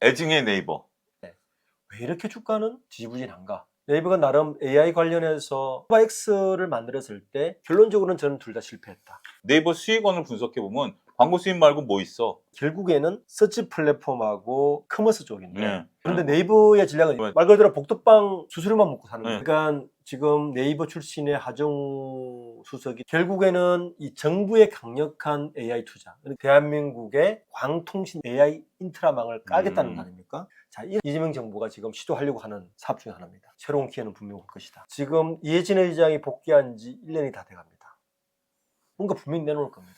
애증의 네이버. 왜 이렇게 주가는 지지부진한가? 네이버가 나름 AI 관련해서 X를 만들었을 때 결론적으로는 저는 둘 다 실패했다. 네이버 수익원을 분석해보면 광고 수익 말고 뭐 있어? 결국에는 서치 플랫폼하고 커머스 쪽인데 네. 그런데 네이버의 전략은 네. 말 그대로 복덕방 수수료만 먹고 사는 거예요. 네. 그러니까 지금 네이버 출신의 하정우 수석이 결국에는 이 정부의 강력한 AI 투자, 대한민국의 광통신 AI 인프라망을 까겠다는 거 아닙니까? 자, 이재명 정부가 지금 시도하려고 하는 사업 중에 하나입니다. 새로운 기회는 분명 올 것이다. 지금 이해진 의장이 복귀한 지 1년이 다 돼갑니다. 뭔가 분명히 내놓을 겁니다.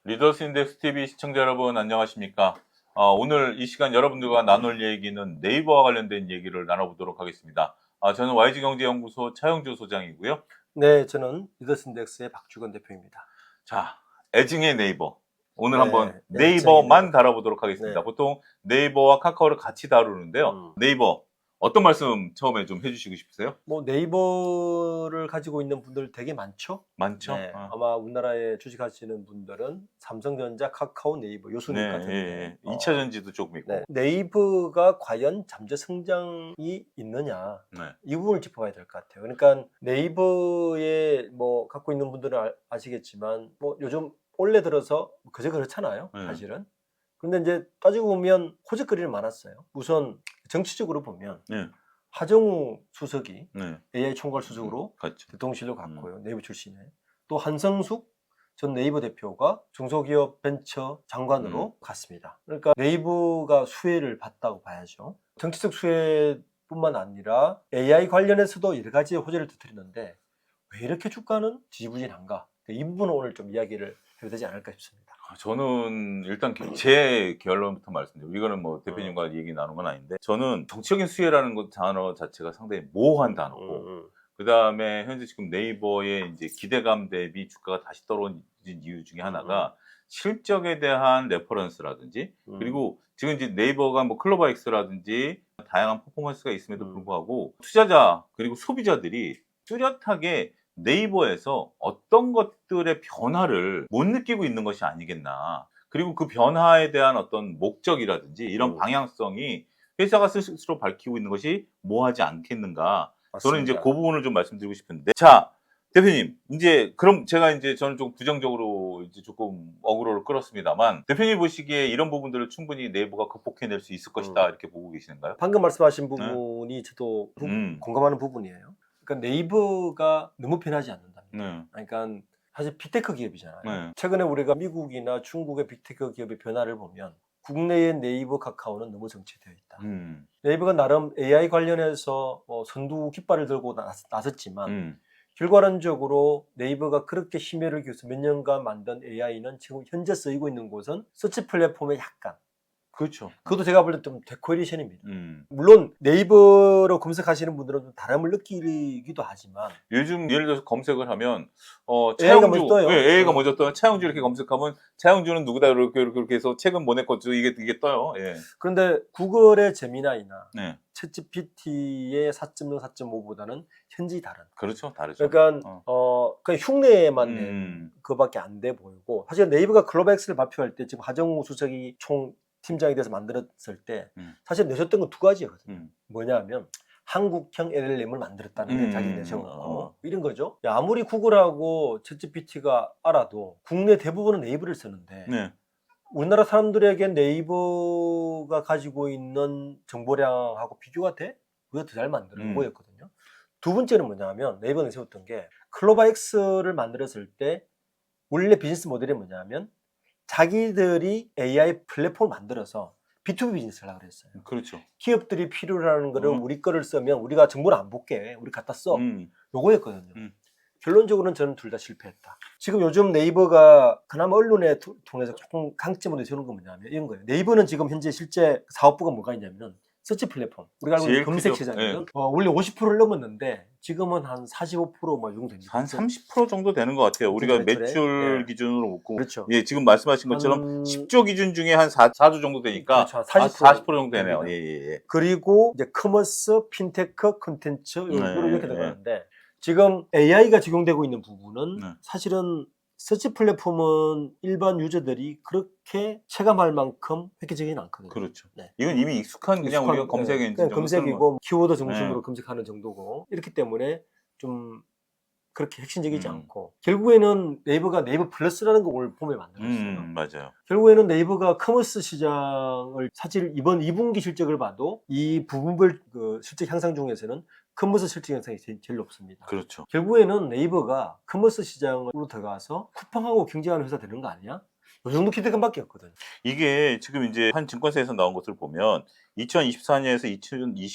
리더스인덱스 TV 시청자 여러분 안녕하십니까? 오늘 이 시간 여러분들과 나눌 얘기는 네이버와 관련된 얘기를 나눠보도록 하겠습니다. 저는 YG경제연구소 차영주 소장이고요. 네, 저는 리더스인덱스의 박주건 대표입니다. 자, 애증의 네이버. 오늘 네, 한번 애증의 네이버만 네이버. 다뤄보도록 하겠습니다. 네. 보통 네이버와 카카오를 같이 다루는데요. 네이버 어떤 말씀 처음에 좀 해주시고 싶으세요? 뭐 네이버를 가지고 있는 분들 되게 많죠? 많죠? 네, 아마 우리나라에 주식하시는 분들은 삼성전자, 카카오, 네이버 요 순위 네, 같은데 2차 전지도 조금 있고. 네. 네이버가 과연 잠재 성장이 있느냐 네. 이 부분을 짚어봐야 될 것 같아요. 그러니까 네이버에 뭐 갖고 있는 분들은 아시겠지만 뭐 요즘 올해 들어서 그저 그렇잖아요, 사실은. 근데 이제 따지고 보면 호재거리는 많았어요. 우선 정치적으로 보면 네. 하정우 수석이 네. AI 총괄 수석으로 같죠. 대통령실로 갔고요. 네이버 출신에. 또 한성숙 전 네이버 대표가 중소기업 벤처 장관으로 갔습니다. 그러니까 네이버가 수혜를 봤다고 봐야죠. 정치적 수혜뿐만 아니라 AI 관련해서도 여러 가지 호재를 터뜨리는데 왜 이렇게 주가는 지지부진한가? 이 부분을 오늘 좀 이야기를 해야 되지 않을까 싶습니다. 저는 일단 제 결론부터 말씀드리고 이거는 뭐 대표님과 얘기 나눈 건 아닌데 저는 정치적인 수혜라는 것 단어 자체가 상당히 모호한 단어고 그 다음에 현재 지금 네이버의 이제 기대감 대비 주가가 다시 떨어진 이유 중에 하나가 실적에 대한 레퍼런스라든지 그리고 지금 이제 네이버가 뭐 클로버엑스라든지 다양한 퍼포먼스가 있음에도 불구하고 투자자 그리고 소비자들이 뚜렷하게 네이버에서 어떤 것들의 변화를 못 느끼고 있는 것이 아니겠나. 그리고 그 변화에 대한 어떤 목적이라든지 이런 방향성이 회사가 스스로 밝히고 있는 것이 뭐하지 않겠는가. 저는 이제 맞습니다. 그 부분을 좀 말씀드리고 싶은데. 자, 대표님, 이제 그럼 제가 이제 저는 좀 부정적으로 이제 조금 어그로를 끌었습니다만 대표님 보시기에 이런 부분들을 충분히 네이버가 극복해낼 수 있을 것이다 이렇게 보고 계시는가요? 방금 말씀하신 부분이 저도 공감하는 부분이에요. 그러니까 네이버가 너무 편하지 않는다. 그러니까 사실 빅테크 기업이잖아요. 최근에 우리가 미국이나 중국의 빅테크 기업의 변화를 보면 국내의 네이버, 카카오는 너무 정체되어 있다. 네이버가 나름 AI 관련해서 선두 깃발을 들고 나섰지만 결과론적으로 네이버가 그렇게 힘을 기울여서 몇 년간 만든 AI는 지금 현재 쓰이고 있는 곳은 서치 플랫폼에 약간 그렇죠. 그것도 제가 볼 때 좀 데코레이션입니다. 물론 네이버로 검색하시는 분들은 좀 다름을 느끼기도 하지만 요즘 예를 들어서 검색을 하면 AI가 차영주, 먼저 떠요. AI가 먼저 떠요. 차영주 이렇게 검색하면 차영주는 누구다 이렇게 해서 최근 뭐 냈겠죠. 이게 떠요. 예. 그런데 구글의 제미나이나 네. 챗GPT의 4.0, 4.5보다는 현저히 다른. 그렇죠. 다르죠. 그러니까 그냥 흉내만 낸 그밖에 안 돼 보이고 사실 네이버가 글로벌엑스를 발표할 때 지금 하정우 수석이 총 팀장이 돼서 만들었을 때 사실 내셨던 건 두 가지였거든요. 뭐냐면 한국형 LLM을 만들었다는 게 자기 내세웠고 이런 거죠. 야, 아무리 구글하고 챗GPT가 알아도 국내 대부분은 네이버를 쓰는데 우리나라 사람들에게 네이버가 가지고 있는 정보량하고 비교가 돼? 우리가 더 잘 만드는 거였거든요. 두 번째는 뭐냐면 네이버가 내세웠던 게 클로바엑스를 만들었을 때 원래 비즈니스 모델이 뭐냐면 자기들이 AI 플랫폼을 만들어서 B2B 비즈니스를 하려고 그랬어요. 그렇죠. 기업들이 필요로 하는 거를 우리 거를 쓰면 우리가 정보를 안 볼게. 우리 갖다 써. 요거였거든요. 결론적으로는 저는 둘 다 실패했다. 지금 요즘 네이버가 그나마 언론에 통해서 조금 강점으로 세우는 건 뭐냐면 이런 거예요. 네이버는 지금 현재 실제 사업부가 뭐가 있냐면 서치 플랫폼 우리가 알고 있는 제일 검색 크죠. 시장은 네. 원래 50%를 넘었는데 지금은 한 45%뭐 정도 됩니다. 한 30% 정도 되는 것 같아요. 우리가 매출에? 매출 네. 기준으로 먹고 그렇죠. 예, 지금 말씀하신 것처럼 한 10조 기준 중에 한 4조 정도 되니까 그렇죠. 한 40% 정도 되네요. 됩니다. 예, 예, 예. 그리고 이제 커머스, 핀테크, 콘텐츠 이렇게 네. 들어가는데 지금 AI가 적용되고 있는 부분은 네. 사실은 서치 플랫폼은 일반 유저들이 그렇게 체감할 만큼 획기적이진 않거든요. 그렇죠. 네. 이건 이미 익숙한 그냥 우리가 검색 엔진 그냥 정도 쓰는 거. 검색이고 키워드 중심으로 네. 검색하는 정도고 이렇기 때문에 좀 그렇게 핵심적이지 음. 않고 결국에는 네이버가 네이버 플러스라는 걸 오늘 봄에 만들었어요. 맞아요. 결국에는 네이버가 커머스 시장을 사실 이번 2분기 실적을 봐도 이 부분별 그 실적 향상 중에서는 커머스 실적 향상이 제일 높습니다. 그렇죠. 결국에는 네이버가 커머스 시장으로 들어가서 쿠팡하고 경쟁하는 회사 되는 거 아니야? 이 정도 기대감밖에 없거든요. 이게 지금 이제 한 증권사에서 나온 것을 보면 2024년에서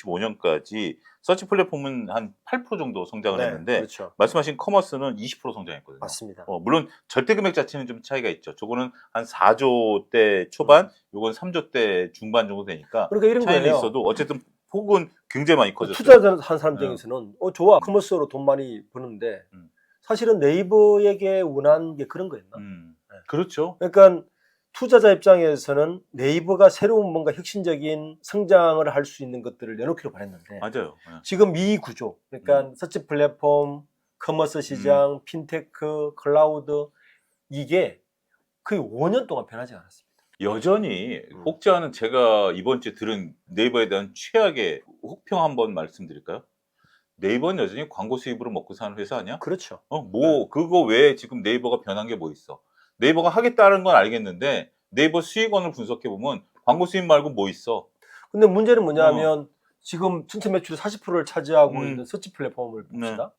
2025년까지 서치 플랫폼은 한 8% 정도 성장을 했는데 그렇죠. 말씀하신 커머스는 20% 성장했거든요. 맞습니다. 물론 절대 금액 자체는 좀 차이가 있죠. 저거는 한 4조 대 초반, 요건 3조 대 중반 정도 되니까 그러니까 이런 차이는 거예요. 있어도 어쨌든 폭은 굉장히 많이 커졌어요. 투자한 사람 입장에서는 좋아 커머스로 돈 많이 버는데 음. 사실은 네이버에게 원한 게 그런 거였나? 그렇죠. 그러니까 투자자 입장에서는 네이버가 새로운 뭔가 혁신적인 성장을 할 수 있는 것들을 내놓기로 바랬는데 맞아요. 지금 이 구조 그러니까 서치 플랫폼, 커머스 시장, 핀테크, 클라우드 이게 거의 5년 동안 변하지 않았습니다. 여전히 혹자는 제가 이번 주에 들은 네이버에 대한 최악의 혹평 한번 말씀드릴까요? 네이버는 여전히 광고 수입으로 먹고 사는 회사 아니야? 그렇죠. 그거 외에 지금 네이버가 변한 게 뭐 있어? 네이버가 하겠다는 건 알겠는데 네이버 수익원을 분석해 보면 광고 수입 말고 뭐 있어? 근데 문제는 뭐냐면 지금 전체 매출의 40%를 차지하고 있는 서치 플랫폼을 봅시다.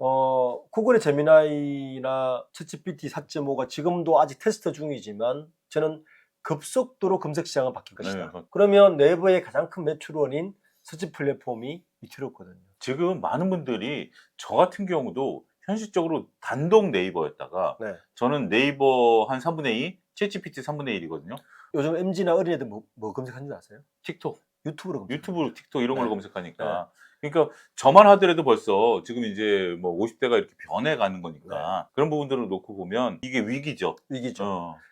구글의 제미나이나 챗GPT 4.5가 지금도 아직 테스트 중이지만 저는 급속도로 검색 시장은 바뀔 것이다. 그러면 네이버의 가장 큰 매출원인 서치 플랫폼이 위태롭거든요. 지금 많은 분들이 저 같은 경우도 현실적으로 단독 네이버였다가 저는 네이버 한 3분의 2, 챗GPT 3분의 1이거든요. 요즘 MZ나 어린애들 뭐 검색하는지 아세요? 틱톡. 유튜브로 검색. 유튜브, 틱톡 이런 걸 검색하니까. 그러니까 저만 하더라도 벌써 지금 이제 뭐 50대가 이렇게 변해가는 거니까 그런 부분들을 놓고 보면 이게 위기죠.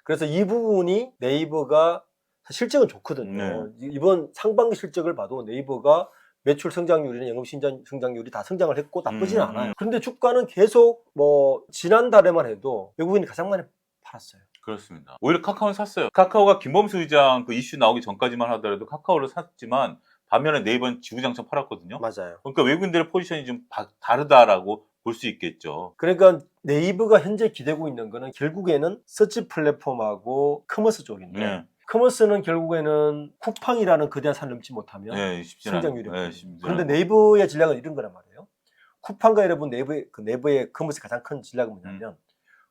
그래서 이 부분이 네이버가 실적은 좋거든요. 이번 상반기 실적을 봐도 네이버가 매출 성장률이나 영업 성장률이 다 성장을 했고 나쁘진 않아요. 그런데 주가는 계속 뭐 지난달에만 해도 외국인이 가장 많이 팔았어요. 그렇습니다. 오히려 카카오는 샀어요. 카카오가 김범수 의장 그 이슈 나오기 전까지만 하더라도 카카오를 샀지만 반면에 네이버는 지구장창 팔았거든요. 맞아요. 그러니까 외국인들의 포지션이 좀 다르다라고 볼 수 있겠죠. 그러니까 네이버가 현재 기대고 있는 거는 결국에는 서치 플랫폼하고 커머스 쪽인데 커머스는 결국에는 쿠팡이라는 거대한 산을 넘지 못하면 성장률이 없거든요. 그런데 네이버의 전략은 이런 거란 말이에요. 쿠팡과 여러분 네이버의 커머스 가장 큰 전략은 뭐냐면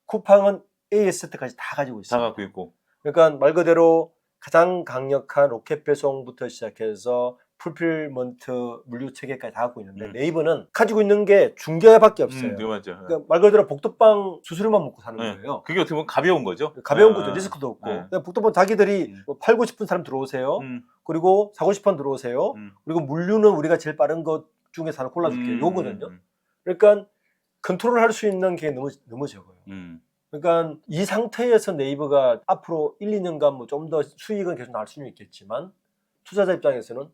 쿠팡은 AS세트까지 다 가지고 있어요. 다 갖고 있고. 그러니까 말 그대로 가장 강력한 로켓 배송부터 시작해서 풀필먼트 물류 체계까지 다 갖고 있는데 네이버는 가지고 있는 게 중개밖에 없어요. 맞죠. 그러니까 말 그대로 복덕방 수수료만 먹고 사는 거예요. 그게 어떻게 보면 가벼운 거죠. 가벼운 거죠. 리스크도 없고. 그냥 복덕방 자기들이 뭐 팔고 싶은 사람 들어오세요. 그리고 사고 싶은 들어오세요. 그리고 물류는 우리가 제일 빠른 것 중에서 하나 골라줄게요. 요거든요. 그러니까 컨트롤할 수 있는 게 너무 적어요. 그러니까 이 상태에서 네이버가 앞으로 1, 2년간 뭐 좀 더 수익은 계속 날 수는 있겠지만 투자자 입장에서는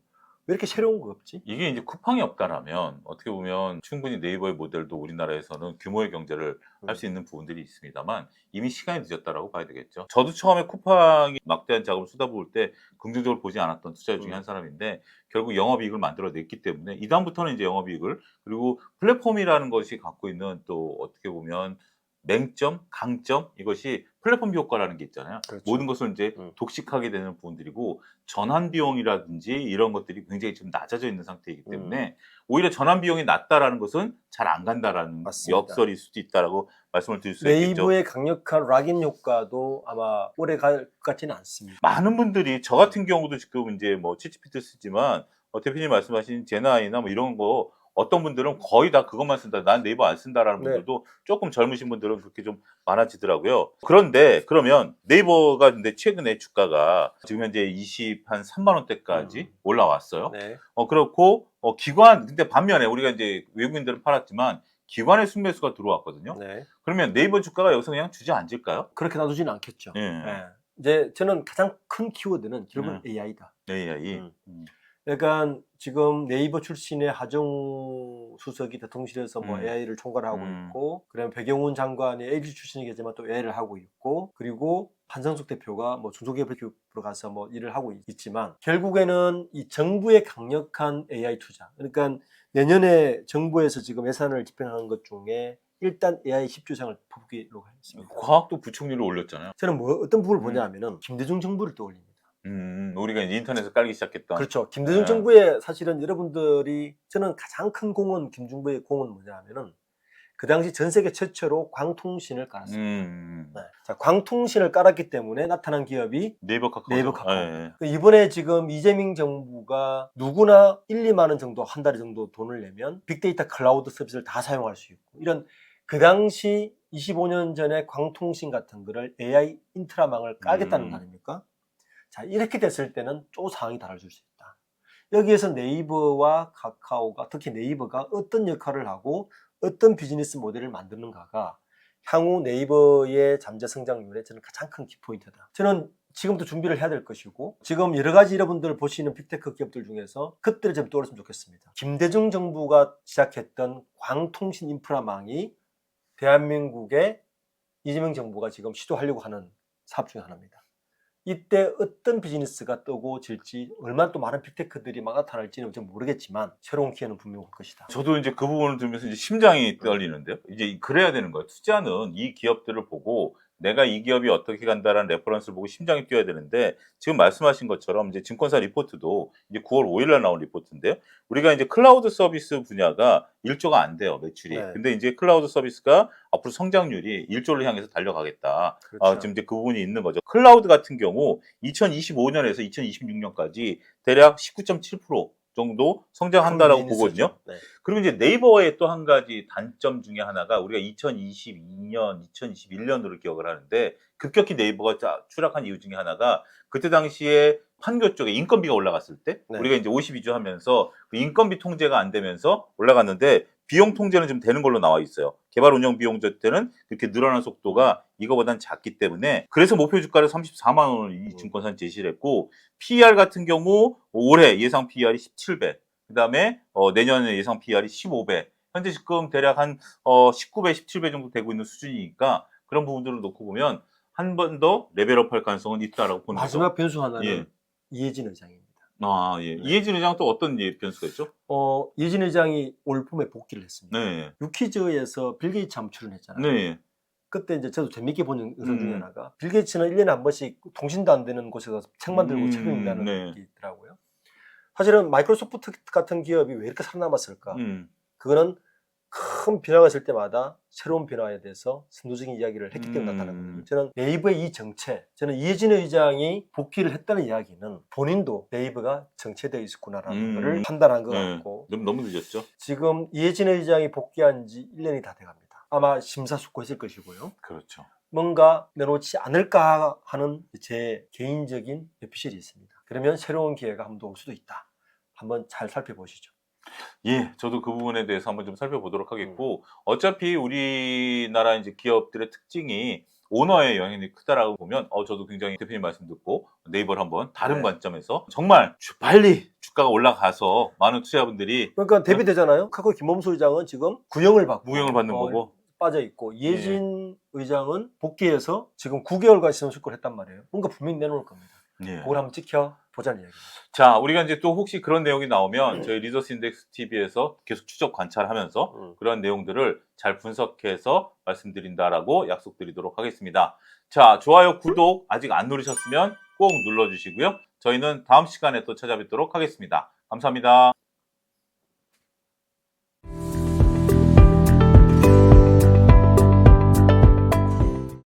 왜 이렇게 새로운 거 없지? 이게 이제 쿠팡이 없다라면 어떻게 보면 충분히 네이버의 모델도 우리나라에서는 규모의 경제를 할 수 있는 부분들이 있습니다만 이미 시간이 늦었다라고 봐야 되겠죠. 저도 처음에 쿠팡이 막대한 자금을 쏟아부을 때 긍정적으로 보지 않았던 투자자 중에 한 사람인데 결국 영업이익을 만들어냈기 때문에 이다음부터는 이제 영업이익을 그리고 플랫폼이라는 것이 갖고 있는 또 어떻게 보면 맹점, 강점 이것이 플랫폼 효과라는 게 있잖아요. 모든 것을 이제 독식하게 되는 부분들이고 전환 비용이라든지 이런 것들이 굉장히 지금 낮아져 있는 상태이기 때문에 오히려 전환 비용이 낮다라는 것은 잘 안 간다라는 역설일 수도 있다라고 말씀을 드릴 수 있겠죠. 네이버의 강력한 락인 효과도 아마 오래 갈 것 같지는 않습니다. 많은 분들이 저 같은 경우도 지금 이제 뭐 챗GPT 쓰지만 대표님 말씀하신 제나이나 뭐 이런 거 어떤 분들은 거의 다 그것만 쓴다. 난 네이버 안 쓴다라는 네. 분들도 조금 젊으신 분들은 그렇게 좀 많아지더라고요. 그런데 그러면 네이버가 근데 최근에 주가가 지금 현재 23만 원대까지 올라왔어요. 네. 그렇고 기관 근데 반면에 우리가 이제 외국인들은 팔았지만 기관의 순매수가 들어왔거든요. 네. 그러면 네이버 주가가 여기서 그냥 주저앉을까요? 그렇게 놔두지는 않겠죠. 예. 예. 이제 저는 가장 큰 키워드는 결국은 AI다. AI. 그러니까 지금 네이버 출신의 하정우 수석이 대통령실에서 뭐 AI를 총괄하고 있고, 그다음에 배경훈 장관이 LG 출신이겠지만 또 AI를 하고 있고, 그리고 한상숙 대표가 뭐 중소기업 교육으로 가서 뭐 일을 하고 있지만, 결국에는 이 정부의 강력한 AI 투자, 그러니까 내년에 정부에서 지금 예산을 집행하는 것 중에 일단 AI 10조장을 뽑기로 했습니다. 과학도 부총리를 올렸잖아요. 저는 뭐 어떤 부분을 보냐면은 김대중 정부를 떠올립니다. 우리가 이제 인터넷에 깔기 시작했던. 그렇죠. 김대중 정부의 사실은 여러분들이, 저는 가장 큰 공은, 김정부의 공은 뭐냐면은 그 당시 전 세계 최초로 광통신을 깔았습니다. 네. 자, 광통신을 깔았기 때문에 나타난 기업이 네이버 카카오. 네이버 카카오. 이번에 지금 이재명 정부가 누구나 1, 2만 원 정도 한 달에 정도 돈을 내면 빅데이터 클라우드 서비스를 다 사용할 수 있고, 이런 그 당시 25년 전에 광통신 같은 거를 AI 인프라망을 깔겠다는 거 아닙니까? 자, 이렇게 됐을 때는 또 상황이 달라질 수 있다. 여기에서 네이버와 카카오가, 특히 네이버가 어떤 역할을 하고 어떤 비즈니스 모델을 만드는가가 향후 네이버의 잠재 성장률에 저는 가장 큰 키포인트다. 저는 지금부터 준비를 해야 될 것이고, 지금 여러 가지 여러분들 보시는 빅테크 기업들 중에서 그때를 좀 떠올렸으면 좋겠습니다. 김대중 정부가 시작했던 광통신 인프라망이 대한민국의 이재명 정부가 지금 시도하려고 하는 사업 중에 하나입니다. 이때 어떤 비즈니스가 뜨고 질지, 얼마나 또 많은 빅테크들이 막 나타날지는 좀 모르겠지만 새로운 기회는 분명 올 것이다. 저도 이제 그 부분을 들으면서 이제 심장이 떨리는데요. 이제 그래야 되는 거예요. 투자는 이 기업들을 보고 내가 이 기업이 어떻게 간다라는 레퍼런스를 보고 심장이 뛰어야 되는데, 지금 말씀하신 것처럼 이제 증권사 리포트도 이제 9월 5일 날 나온 리포트인데요. 우리가 이제 클라우드 서비스 분야가 1조가 안 돼요, 매출이. 네. 근데 이제 클라우드 서비스가 앞으로 성장률이 1조를 향해서 달려가겠다. 그렇죠. 지금 이제 그 부분이 있는 거죠. 클라우드 같은 경우 2025년에서 2026년까지 대략 19.7% 정도 성장한다라고 보거든요. 네. 그리고 이제 네이버의 또 한 가지 단점 중에 하나가, 우리가 2022년, 2021년으로 기억을 하는데, 급격히 네이버가 추락한 이유 중에 하나가 그때 당시에 판교 쪽에 인건비가 올라갔을 때, 네. 우리가 이제 52조 하면서 그 인건비 통제가 안 되면서 올라갔는데, 비용 통제는 좀 되는 걸로 나와 있어요. 개발 운영 비용 때는 그렇게 늘어난 속도가 이거보단 작기 때문에, 그래서 목표 주가를 34만 원을 이 증권사는 제시를 했고, PER 같은 경우 올해 예상 PER이 17배, 그다음에 내년에 예상 PER이 15배, 현재 지금 대략 한 19배, 17배 정도 되고 있는 수준이니까, 그런 부분들을 놓고 보면 한 번 더 레벨업할 가능성은 있다라고 보는 거죠. 마지막 변수 하나는 예. 이해진 의장입니다. 예. 네. 이해진 의장 또 어떤 변수가 있죠? 이해진 의장이 올 봄에 복귀를 했습니다. 네. 유퀴즈에서 빌 게이츠 한번 출연했잖아요. 네. 그때 이제 저도 재밌게 본 영상 중에 하나가, 빌 게이츠는 1년에 한 번씩 통신도 안 되는 곳에 가서 책만 들고 책을 읽는다는 네. 게 있더라고요. 사실은 마이크로소프트 같은 기업이 왜 이렇게 살아남았을까? 그거는 큰 변화가 있을 때마다 새로운 변화에 대해서 선도적인 이야기를 했기 때문에 나타나는 거예요. 저는 네이버의 이 정체, 저는 이해진 의장이 복귀를 했다는 이야기는 본인도 네이버가 정체되어 있었구나라는 것을 판단한 것 같고, 너무 늦었죠? 지금 이해진 의장이 복귀한 지 1년이 다 돼갑니다. 아마 심사숙고했을 것이고요. 그렇죠. 뭔가 내놓지 않을까 하는 제 개인적인 에피셜이 있습니다. 그러면 새로운 기회가 한 번 올 수도 있다. 한번 잘 살펴보시죠. 예, 저도 그 부분에 대해서 한번 좀 살펴보도록 하겠고, 어차피 우리나라 이제 기업들의 특징이 오너의 영향이 크다라고 보면, 저도 굉장히 대표님 말씀 듣고 네이버를 한번 다른 관점에서 정말 빨리 주가가 올라가서 많은 투자자분들이, 그러니까 대비되잖아요. 카카오 김범수 의장은 지금 구형을 받고 무형을 받는 거고, 빠져 있고, 이해진 의장은 복귀해서 지금 9개월간 시험수고를 했단 말이에요. 뭔가 분명히 내놓을 겁니다. 그걸 한번 지켜보자는 얘기입니다. 자, 우리가 이제 또 혹시 그런 내용이 나오면 저희 리더스 인덱스 TV에서 계속 추적 관찰하면서 그런 내용들을 잘 분석해서 말씀드린다라고 약속드리도록 하겠습니다. 자, 좋아요, 구독 아직 안 누르셨으면 꼭 눌러주시고요. 저희는 다음 시간에 또 찾아뵙도록 하겠습니다. 감사합니다.